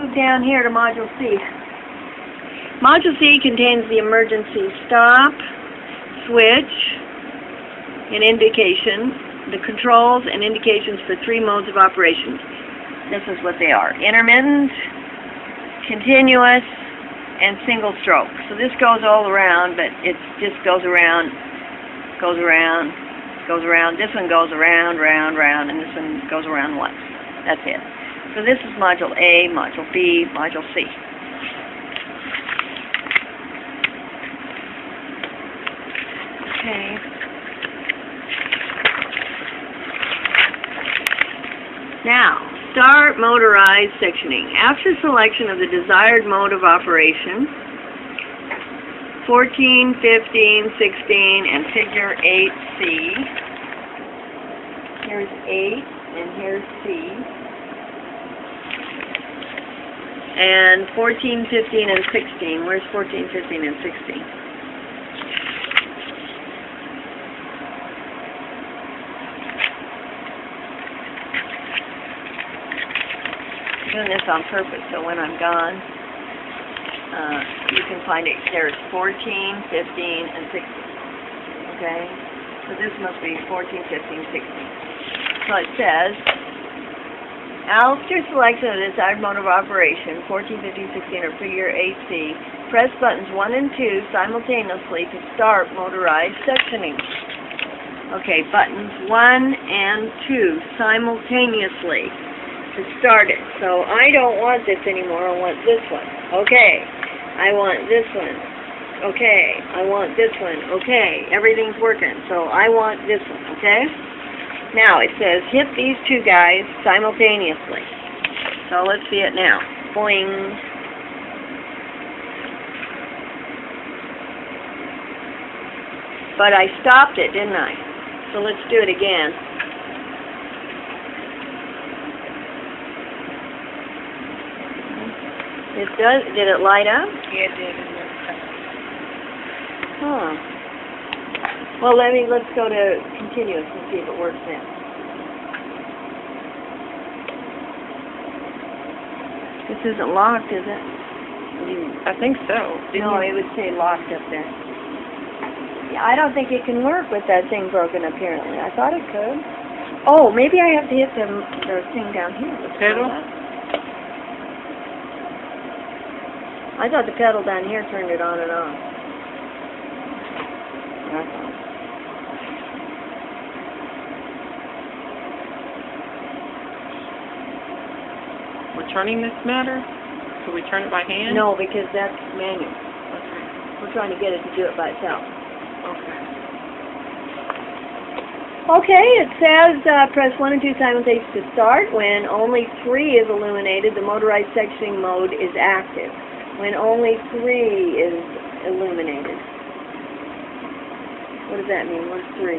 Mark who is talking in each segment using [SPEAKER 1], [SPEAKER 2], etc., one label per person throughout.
[SPEAKER 1] Move down here to Module C. Module C contains the emergency stop, switch, and indication, the controls and indications for 3 modes of operation. This is what they are: intermittent, continuous, and single stroke. So this goes all around, but it just goes around, goes around, goes around. This one goes around, round, round, and this one goes around once. That's it. So this is Module A, Module B, Module C. Okay. Now, start motorized sectioning. After selection of the desired mode of operation, 14, 15, 16, and figure 8C. Here's 8, and here's C. And 14, 15, and 16. Where's 14, 15, and 16? I'm doing this on purpose, so when I'm gone, you can find it. There's 14, 15, and 16. Okay? So this must be 14, 15, 16. So it says, after selection of the desired mode of operation, 14, 15, 16, or figure 8C, press buttons 1 and 2 simultaneously to start motorized sectioning. Okay, buttons 1 and 2 simultaneously to start it. So I don't want this anymore, I want this one. Okay, I want this one. Okay, I want this one. Okay, everything's working, so I want this one, okay? Now it says hit these 2 guys simultaneously. So let's see it now. Boing. But I stopped it, didn't I? So let's do it again. It does. Did it light up?
[SPEAKER 2] Yeah, it did.
[SPEAKER 1] Huh. Well, let's go to continuous and see if it works then. This isn't locked, is it?
[SPEAKER 2] I think so.
[SPEAKER 1] No, it would say locked up there. Yeah, I don't think it can work with that thing broken apparently. I thought it could. Oh, maybe I have to hit the thing down here.
[SPEAKER 2] The pedal?
[SPEAKER 1] I thought the pedal down here turned it on and off.
[SPEAKER 2] We're turning this matter? Could we turn it by hand?
[SPEAKER 1] No, because that's manual.
[SPEAKER 2] Okay.
[SPEAKER 1] We're trying to get it to do it by itself.
[SPEAKER 2] Okay.
[SPEAKER 1] Okay, it says press 1 and 2 simultaneously to start. When only 3 is illuminated, the motorized sectioning mode is active. When only 3 is illuminated. What does that mean? What's 3?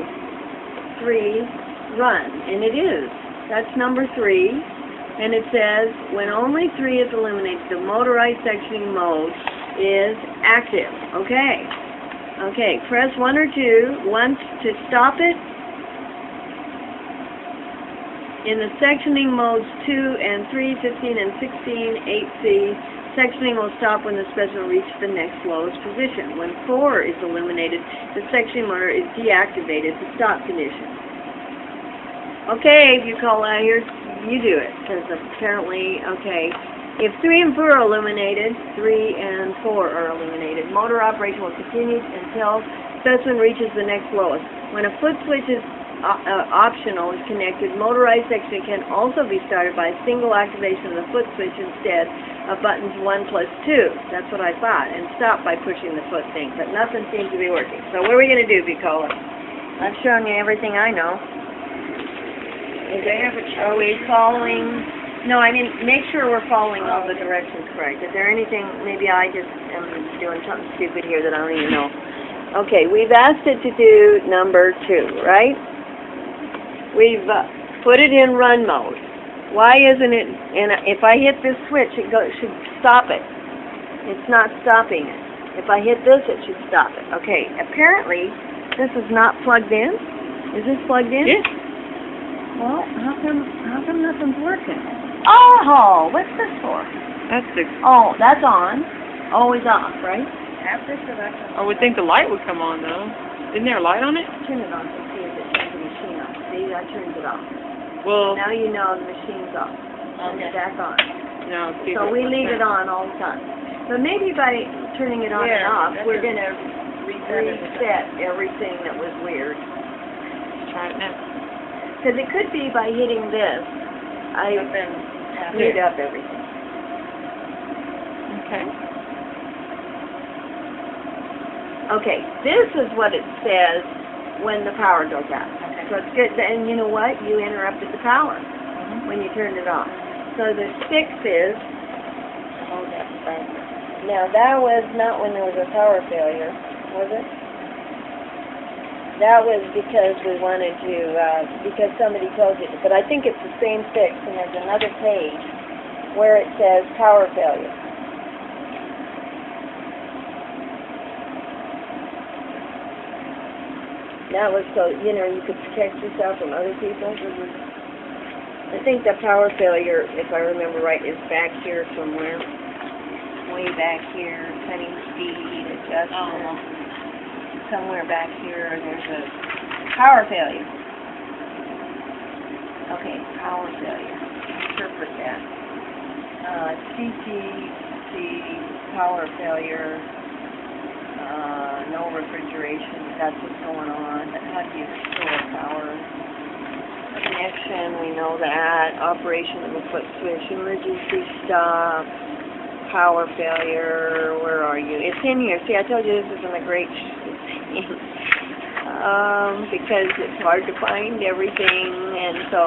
[SPEAKER 1] 3, run. And it is. That's number 3. And it says, when only 3 is illuminated, the motorized sectioning mode is active. Okay. Okay, press 1 or 2 once to stop it. In the sectioning modes 2 and 3, 15 and 16, 8C, sectioning will stop when the specimen reaches the next lowest position. When 4 is illuminated, the sectioning motor is deactivated to stop condition. Okay, if you call out here, you do it, because apparently, okay. If 3 and 4 are illuminated, 3 and 4 are illuminated, motor operation will continue until specimen reaches the next lowest. When a foot switch is optional is connected, motorized sectioning can also be started by a single activation of the foot switch instead of buttons 1 plus 2. That's what I thought. And stop by pushing the foot thing. But nothing seems to be working. So what are we going to do, Bicola? I've shown you everything I know. Are we following? No, I mean, make sure we're following all the directions correct. Is there anything, maybe I just am doing something stupid here that I don't even know. Okay, we've asked it to do number 2, right? We've put it in run mode. Why isn't it, and if I hit this switch, it should stop it. It's not stopping it. If I hit this, it should stop it. Okay, apparently, this is not plugged in. Is this plugged in?
[SPEAKER 2] Yes.
[SPEAKER 1] Well, how come nothing's working? Oh, what's this for?
[SPEAKER 2] That's the.
[SPEAKER 1] Oh, that's on. Always off, right?
[SPEAKER 2] After selection. I would think the light would come on though. Isn't there a light on it?
[SPEAKER 1] Turn it on and see if it turns the machine off. See, I turned it off.
[SPEAKER 2] Well.
[SPEAKER 1] Now you know the machine's off. Turn it back on.
[SPEAKER 2] No.
[SPEAKER 1] So we leave it on all the time. But maybe by turning it on and off, we're going to reset everything that was weird.
[SPEAKER 2] Let's try it now.
[SPEAKER 1] Because it could be by hitting this, I speed up everything.
[SPEAKER 2] Okay.
[SPEAKER 1] Okay, this is what it says when the power goes out. Okay. So it's good. And you know what? You interrupted the power when you turned it off. So the fix is, now that was not when there was a power failure, was it? That was because we wanted to, because somebody told you. But I think it's the same fix, and there's another page where it says power failure. That was so, you know, you could protect yourself from other people. I think the power failure, if I remember right, is back here somewhere. Way back here, setting speed, adjustment. Somewhere back here, there's a power failure. Okay, power failure. Interpret that. CTC, power failure. No refrigeration, that's what's going on. How do you restore power? Connection, we know that. Operation of the foot switch, emergency stop, power failure, where are you? It's in here. See, I told you this isn't a great thing. Because it's hard to find everything, and so,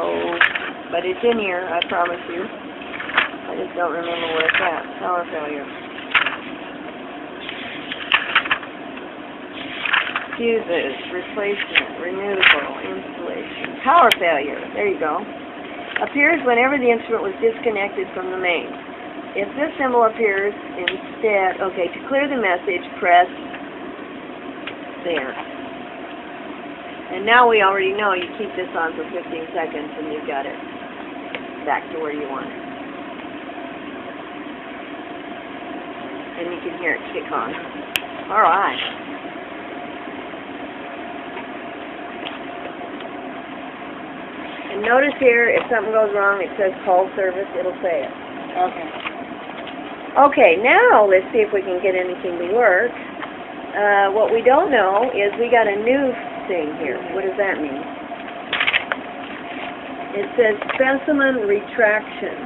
[SPEAKER 1] but it's in here, I promise you. I just don't remember where it's at. Power failure. Fuses, replacement, removal, installation, power failure, there you go. Appears whenever the instrument was disconnected from the main. If this symbol appears instead, okay, to clear the message, press there. And now we already know you keep this on for 15 seconds and you've got it back to where you want it. And you can hear it kick on. All right. And notice here, if something goes wrong, it says call service, it'll say it. Okay. Okay, now let's see if we can get anything to work. What we don't know is we got a new thing here. What does that mean? It says specimen retraction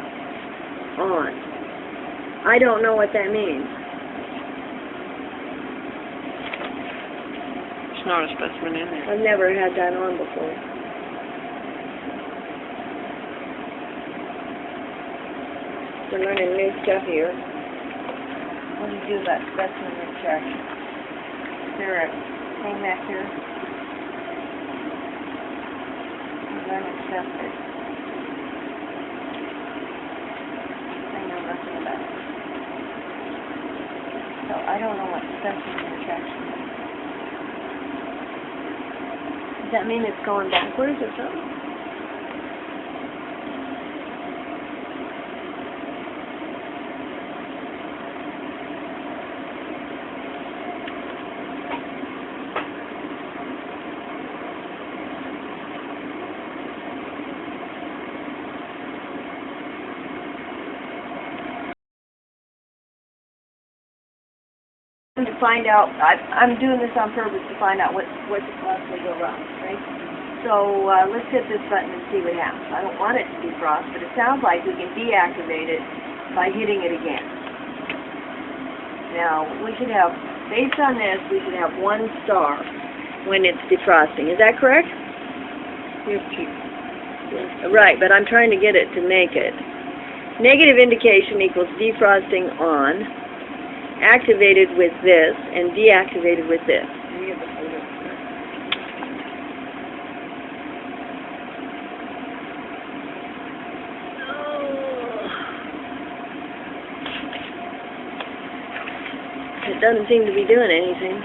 [SPEAKER 1] on. I don't know what that means.
[SPEAKER 2] There's not a specimen in there.
[SPEAKER 1] I've never had that on before. We're learning new stuff here. What do you do about specimen retraction? Is there a thing back here? We're learning stuff that I know nothing about. So I don't know what specimen retraction is. Does that mean it's going backwards or something? To find out, I'm doing this on purpose to find out what could possibly go wrong, right? So let's hit this button and see what happens. I don't want it to defrost, but it sounds like we can deactivate it by hitting it again. Now, we should have, based on this, we should have 1 star when it's defrosting. Is that correct?
[SPEAKER 2] Here's 2.
[SPEAKER 1] Right, but I'm trying to get it to make it. Negative indication equals defrosting on, activated with this, and deactivated with this. It doesn't seem to be doing anything.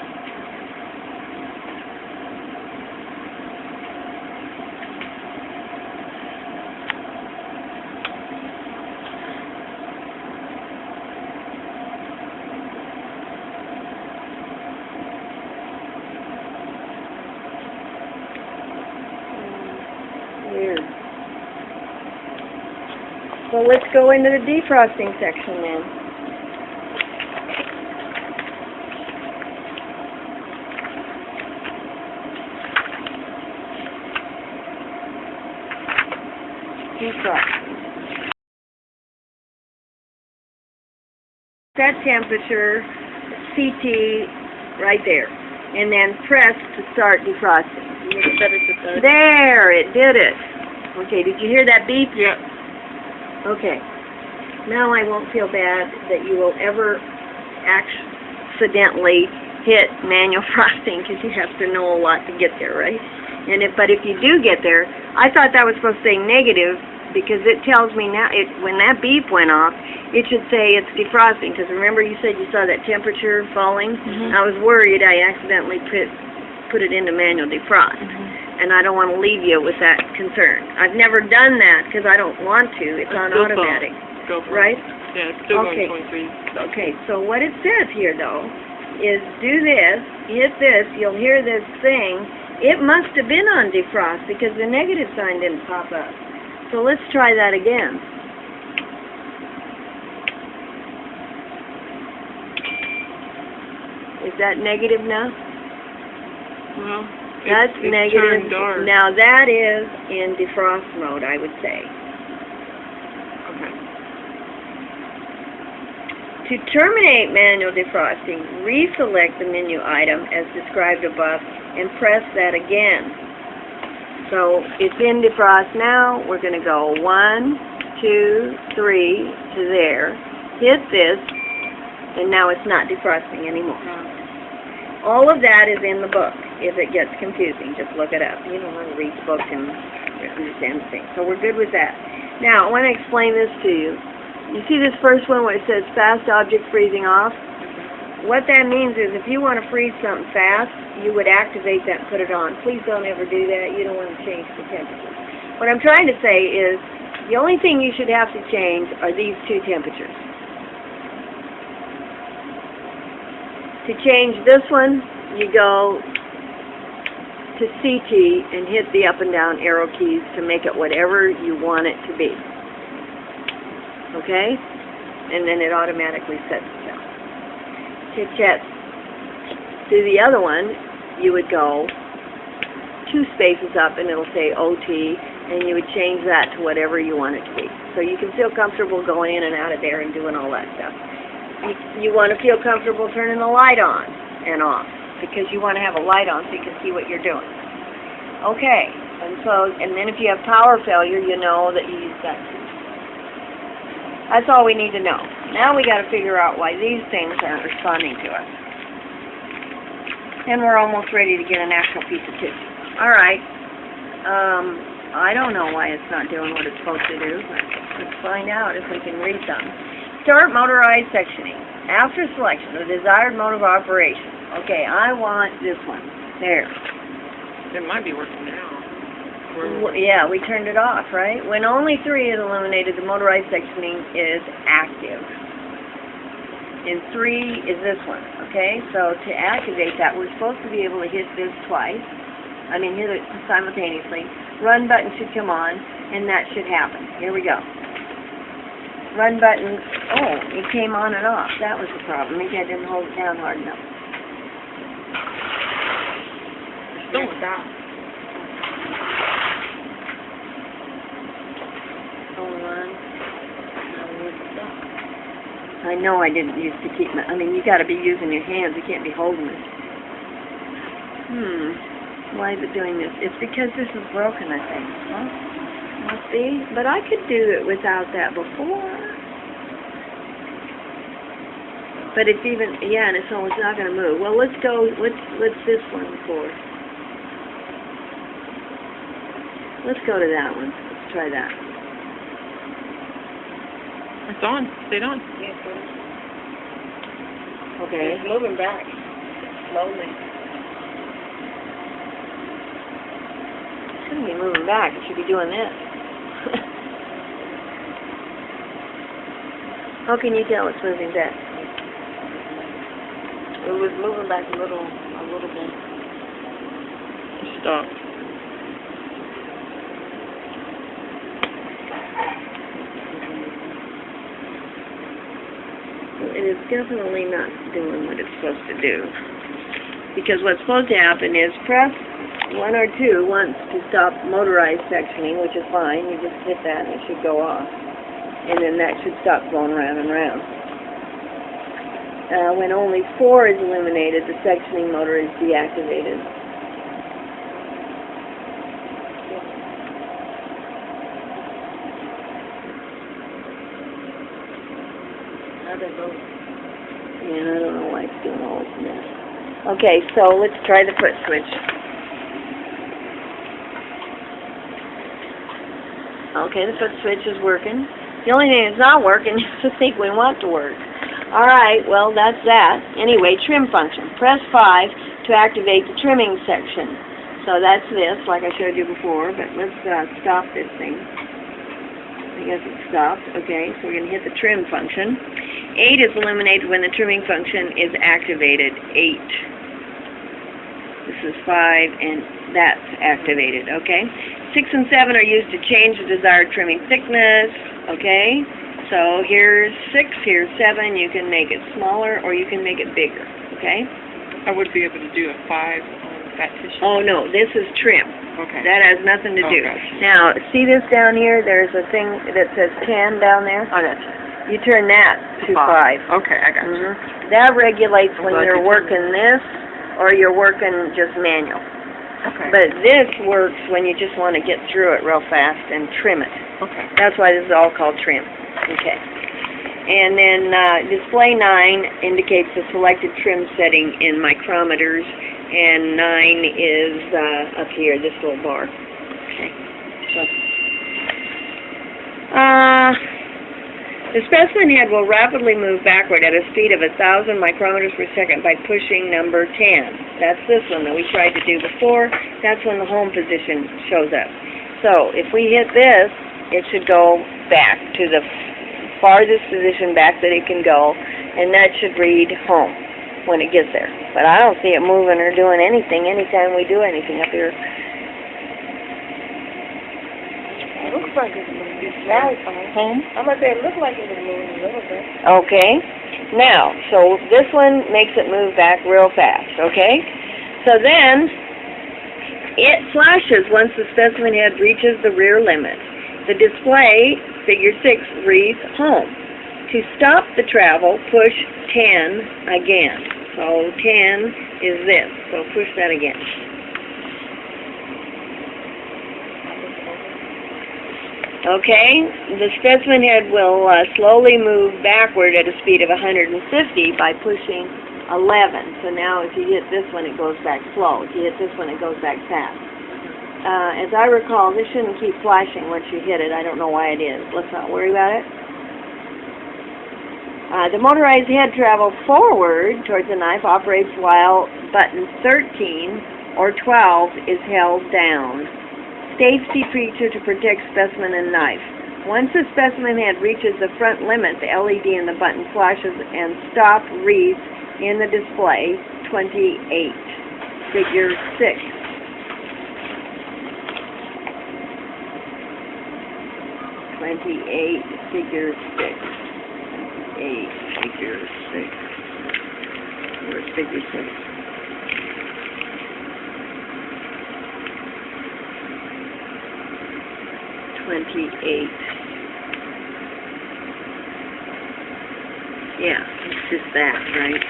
[SPEAKER 1] So let's go into the defrosting section then. Defrosting. Set temperature, CT, right there. And then press to start defrosting. There, it did it. Okay, did you hear that beep?
[SPEAKER 2] Yeah.
[SPEAKER 1] Okay. Now I won't feel bad that you will ever accidentally hit manual frosting because you have to know a lot to get there, right? And but if you do get there, I thought that was supposed to say negative because it tells me now, when that beep went off, it should say it's defrosting because remember you said you saw that temperature falling?
[SPEAKER 2] Mm-hmm.
[SPEAKER 1] I was worried I accidentally put it into manual defrost.
[SPEAKER 2] Mm-hmm.
[SPEAKER 1] And I don't want to leave you with that concern. I've never done that because I don't want to. It's on automatic.
[SPEAKER 2] Go for
[SPEAKER 1] right?
[SPEAKER 2] it. Yeah, it's still
[SPEAKER 1] Okay.
[SPEAKER 2] going 23.
[SPEAKER 1] Okay, so what it says here, though, is do this, hit this, you'll hear this thing. It must have been on defrost because the negative sign didn't pop up. So let's try that again. Is that negative now?
[SPEAKER 2] Well,
[SPEAKER 1] That's
[SPEAKER 2] it's
[SPEAKER 1] negative.
[SPEAKER 2] turned dark.
[SPEAKER 1] Now that is in defrost mode, I would say.
[SPEAKER 2] Okay.
[SPEAKER 1] To terminate manual defrosting, reselect the menu item as described above and press that again. So it's in defrost now. We're going to go 1, 2, 3 to there. Hit this, and now it's not defrosting anymore. All of that is in the book. If it gets confusing, just look it up. You don't want to read the book and understand the thing. So we're good with that. Now, I want to explain this to you. You see this first one where it says fast object freezing off? What that means is if you want to freeze something fast, you would activate that and put it on. Please don't ever do that. You don't want to change the temperature. What I'm trying to say is the only thing you should have to change are these two temperatures. To change this one, you go to CT and hit the up and down arrow keys to make it whatever you want it to be. Okay? And then it automatically sets itself. To the other one, you would go 2 spaces up and it'll say OT, and you would change that to whatever you want it to be. So you can feel comfortable going in and out of there and doing all that stuff. You want to feel comfortable turning the light on and off because you want to have a light on so you can see what you're doing. Okay, and then if you have power failure, you know that you use that too. That's all we need to know. Now we got to figure out why these things aren't responding to us. And we're almost ready to get an actual piece of tissue. All right. I don't know why it's not doing what it's supposed to do, but let's find out if we can read something. Start motorized sectioning. After selection, the desired mode of operation. Okay, I want this one. There.
[SPEAKER 2] It might be working now.
[SPEAKER 1] Yeah, we turned it off, right? When only 3 is illuminated, the motorized sectioning is active. And 3 is this one, okay? So to activate that, we're supposed to be able to hit this twice. I mean, hit it simultaneously. Run button should come on, and that should happen. Here we go. Run button, oh, it came on and off. That was the problem. Maybe I didn't hold it down hard enough.
[SPEAKER 2] Still stop.
[SPEAKER 1] Hold on. I know I didn't used to keep my, I mean, you got to be using your hands. You can't be holding it. Why is it doing this? It's because this is broken, I think. Huh? Must be. But I could do it without that before. But it's even, yeah, and it's almost not going to move. Well, let's go, what's this one for? Let's go to that one. Let's try that.
[SPEAKER 2] It's on. Stayed on.
[SPEAKER 3] Yes, sir.
[SPEAKER 1] Okay.
[SPEAKER 3] It's moving back slowly.
[SPEAKER 1] It shouldn't be moving back. It should be doing this. How can you tell it's moving back?
[SPEAKER 3] It was moving back a little bit.
[SPEAKER 2] Stop.
[SPEAKER 1] is definitely not doing what it's supposed to do. Because what's supposed to happen is press 1 or 2 once to stop motorized sectioning, which is fine. You just hit that and it should go off. And then that should stop going round and round. When only 4 is illuminated, the sectioning motor is deactivated. Yeah, I don't know why it's doing all this mess. Okay, so let's try the foot switch. Okay, the foot switch is working. The only thing that's not working is the sequin want to work. Alright, well that's that. Anyway, trim function. Press 5 to activate the trimming section. So that's this, like I showed you before, but let's stop this thing. I guess it stopped. Okay, so we're going to hit the trim function. 8 is illuminated when the trimming function is activated. 8. This is 5, and that's activated. Okay. 6 and 7 are used to change the desired trimming thickness. Okay. So here's 6, here's 7. You can make it smaller or you can make it bigger. Okay.
[SPEAKER 2] I would be able to do a 5 on fat tissue.
[SPEAKER 1] Oh no, this is trim.
[SPEAKER 2] Okay.
[SPEAKER 1] That has nothing to do.
[SPEAKER 2] Okay.
[SPEAKER 1] Now, see this down here? There's a thing that says 10 down there.
[SPEAKER 2] I got you.
[SPEAKER 1] You turn that to 5.
[SPEAKER 2] Okay, I got you.
[SPEAKER 1] That regulates when
[SPEAKER 2] glad
[SPEAKER 1] you're
[SPEAKER 2] you told me.
[SPEAKER 1] working this or you're working just manual.
[SPEAKER 2] Okay.
[SPEAKER 1] But this works when you just want to get through it real fast and trim it.
[SPEAKER 2] Okay.
[SPEAKER 1] That's why this is all called trim. Okay. And then display 9 indicates the selected trim setting in micrometers, and 9 is up here, this little bar. Okay. So, the specimen head will rapidly move backward at a speed of 1,000 micrometers per second by pushing number 10. That's this one that we tried to do before. That's when the home position shows up. So if we hit this, it should go back to the farthest position back that it can go, and that should read home when it gets there. But I don't see it moving or doing anything anytime we do anything up here.
[SPEAKER 3] It looks like it's moving. Now it's home. I'm going to say it looks like it's moving a little bit.
[SPEAKER 1] Okay. Now, so this one makes it move back real fast, okay? So then, it flashes once the specimen head reaches the rear limit. The display, figure 6, reads home. To stop the travel, push 10 again. So 10 is this. So push that again. Okay, the specimen head will slowly move backward at a speed of 150 by pushing 11. So now if you hit this one, it goes back slow. If you hit this one, it goes back fast. As I recall, this shouldn't keep flashing once you hit it. I don't know why it is. Let's not worry about it. The motorized head travel forward towards the knife operates while button 13 or 12 is held down. Safety feature to protect specimen and knife. Once the specimen head reaches the front limit, the LED in the button flashes and stop reads in the display 28, figure 6. Figure 6. 8, figure 6. Where's figure 6? Yeah, it's just that, right?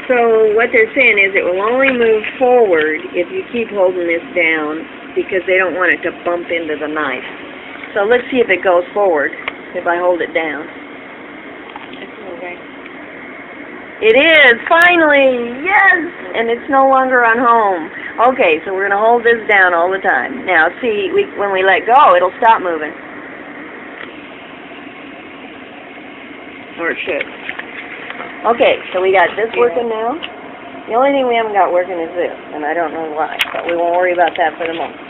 [SPEAKER 1] So what they're saying is it will only move forward if you keep holding this down because they don't want it to bump into the knife. So let's see if it goes forward if I hold it down.
[SPEAKER 3] It's moving.
[SPEAKER 1] It is, finally! Yes! And it's no longer on home. Okay, so we're going to hold this down all the time. Now, see, when we let go, it'll stop moving. Or it should. Okay, so we got this working now. The only thing we haven't got working is this, and I don't know why, but we won't worry about that for the moment.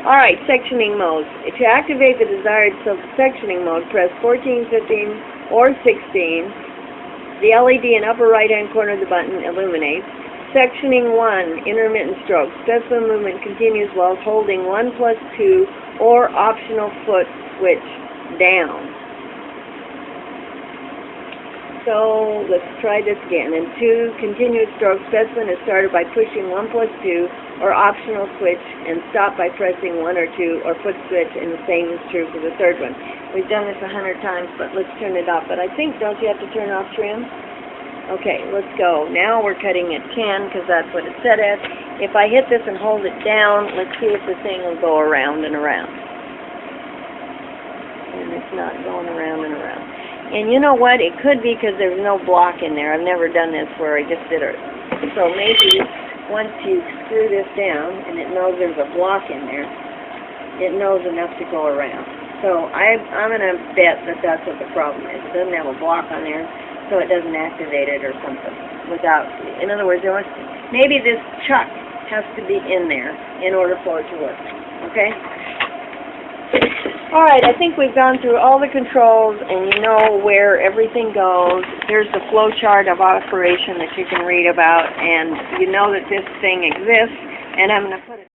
[SPEAKER 1] Alright, sectioning mode. To activate the desired sectioning mode, press 14, 15, or 16. The LED in upper right-hand corner of the button illuminates. Sectioning 1, intermittent stroke. Specimen movement continues while holding 1 plus 2 or optional foot switch down. So let's try this again. In 2 continuous stroke, specimen is started by pushing 1 plus 2 or optional switch and stop by pressing 1 or 2 or foot switch, and the same is true for the third one. We've done this 100 times, but let's turn it off. But I think, don't you have to turn off trim? Okay, let's go. Now we're cutting at 10 because that's what it's set at. If I hit this and hold it down, let's see if the thing will go around and around. And it's not going around and around. And you know what? It could be because there's no block in there. I've never done this where I just did it. So maybe once you screw this down and it knows there's a block in there, it knows enough to go around. So I'm going to bet that that's what the problem is. It doesn't have a block on there, so it doesn't activate it or something. In other words, maybe this chuck has to be in there in order for it to work. Okay? All right, I think we've gone through all the controls, and you know where everything goes. There's the flow chart of operation that you can read about, and you know that this thing exists, and I'm going to put it